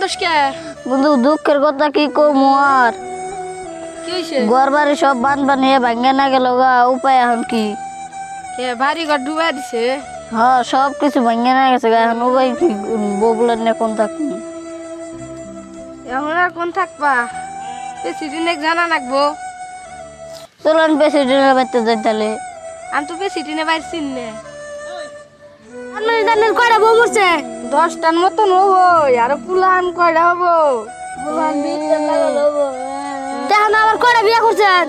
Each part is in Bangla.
কান্দস কে? বন্ধু দুঃখের কথা কি কমু আর কি হইছে? ঘর বাড়ি সব বানিয়ে ভাঙ্গে না গেল গা, উপায় এখন কি? কে বাড়ি ঘর ডুবাই দিছে? হ্যাঁ সব কিছু ভাঙ্গে না গেছে গা, এখন উপায় কি? বগুলার নিয়ে কোন থাকি? এখন আর কোন থাকবা? বেশি দিন জানা লাগবো। চলেন বেশি দিনের বাড়তে যাই তাহলে। আমি তো বেশি দিনে বাইর চিনলে কয়টা বউ মরছে? 10টার মতন হবো। আরো পুলান কয়টা হবো? তখন আবার কয়টা বিয়ে করছেন?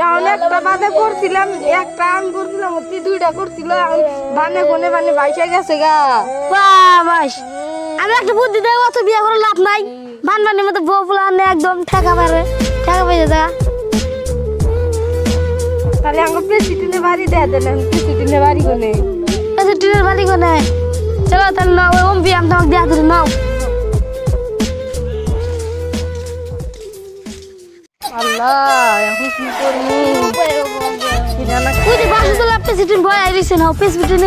এখন একটা বাদে করছিলাম, একটা আমি করছিলাম, তুই 2টা করছিল। এখন বানে কোনে বানে বাইসা গেছে গা। বাস আমি একটা বুদ্ধি দেবো, অত বিয়ে করে লাভ নাই। বানবানির মতো বউ পুলান একদম ঠেকা পেয়ে যা। তাহলে আমার বেশি দিনে বাড়ি দেয় দেন, বেশি দিনে বাড়ি কোনে টিনের বাড়ি কোনে? চলো তাহলে নাও, ওম বিয়ে আমি তোমাকে দেয়া ধরে নাও। আল্লাহ এখন কি করবো? ওই যে বাসু তো লাভ প্রেসিডেন্ট বয় আইরিছে নাও, প্রেসিডেন্ট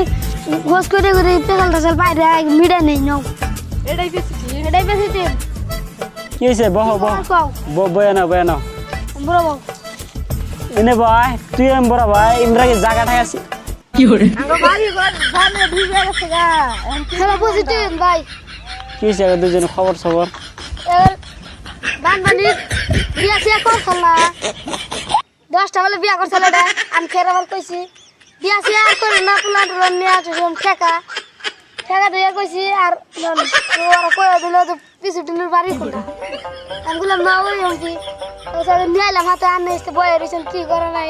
গোস করে পেশাল টেশাল বাইরে মিডা নেই নাও। এটাই বেশি দিন। এটাই প্রেসিডেন্ট। কি হয়েছে? বহ বয়া নাও বড় বউ এনে ভাই, তুই এম বড় ভাই ইমরা কি জায়গা ঠাই আছে? আমার বাড়ি ঘর বানে ঢুকে গেছে গা। এখন কি হ্যালো প্রেসিডেন্ট ভাই, কি হয়েছে দুজন খবর সবর? বানবানির বিয়া সিয়া করছল না? 10টা বলে বিয়া করছল, এটা আমি খেয়ে বল কইছি। বিয়া সিয়া আর করে না, পুলান টুলান নিয়ে আসলাম ঠেকা দিয়ে কইছি। আর ওরা কয়ে দিল যে প্রেসিডেন্টের বাড়ি কোনটা? আমি বললাম না ওই কি নিয়ে এলাম হাতে, আনে এসে বয়ে রয়েছেন, কি করে না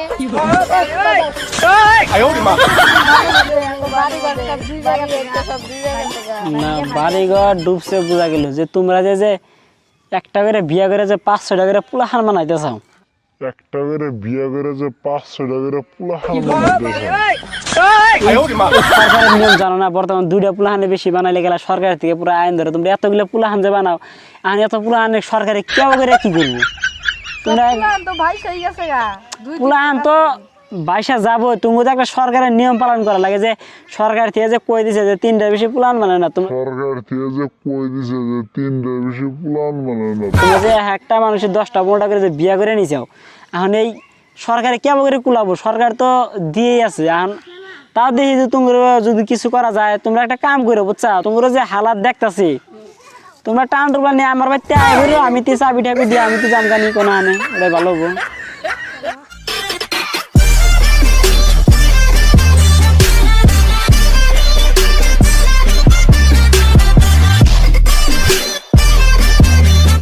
না বাড়িঘর ডুবছে, বোঝা গেল যে তোমরা যে একটা করে বিয়া করে যে 500টা করে পুলাহান বানাইতে চাও। একটা করে বিয়ে করে যে 500টা করে পুলাহান বানাইতেছে। সরকারের নিয়ম জানো না? বর্তমান 2টা পুলাহানে বেশি বানাইলে গেলে সরকার থেকে পুরো আইন ধরে। তোমরা এতগুলো পুলাহান যে বানাও, আর এত পুলাহান সরকারে কেউ করে কি করবো? তোমরা পুলান তো ভাই সেই গেছে গা। পুলাহান তো বাইসা যাবো, তুমি তো একটা সরকারের নিয়ম পালন করা লাগে, যে সরকার থেকে যে কই দিছে যে 3টার বেশি পুলাহান মানে না। তুমি সরকার থেকে যে কই দিছে যে 3টার বেশি পুলান মানে না। তুমি যে একটা মানুষের 10টা 15টা করে যে বিয়া করে নিছাও, এখন এই সরকারে কেমন করে কুলাবো? সরকার তো দিয়েই আছে। এখন তাও দেখি যে তোমরা যদি কিছু করা যায়, তোমরা একটা কাম করো বুঝছা? তোমরা যে হালাত দেখতাছি, তোমরা টান টুকরা নিয়ে আমার বাড়িতে আয়, আমি তো চাবি টাবি দিয়ে আমি তো জামগানি কোনো আনে, ওটাই ভালো হবো।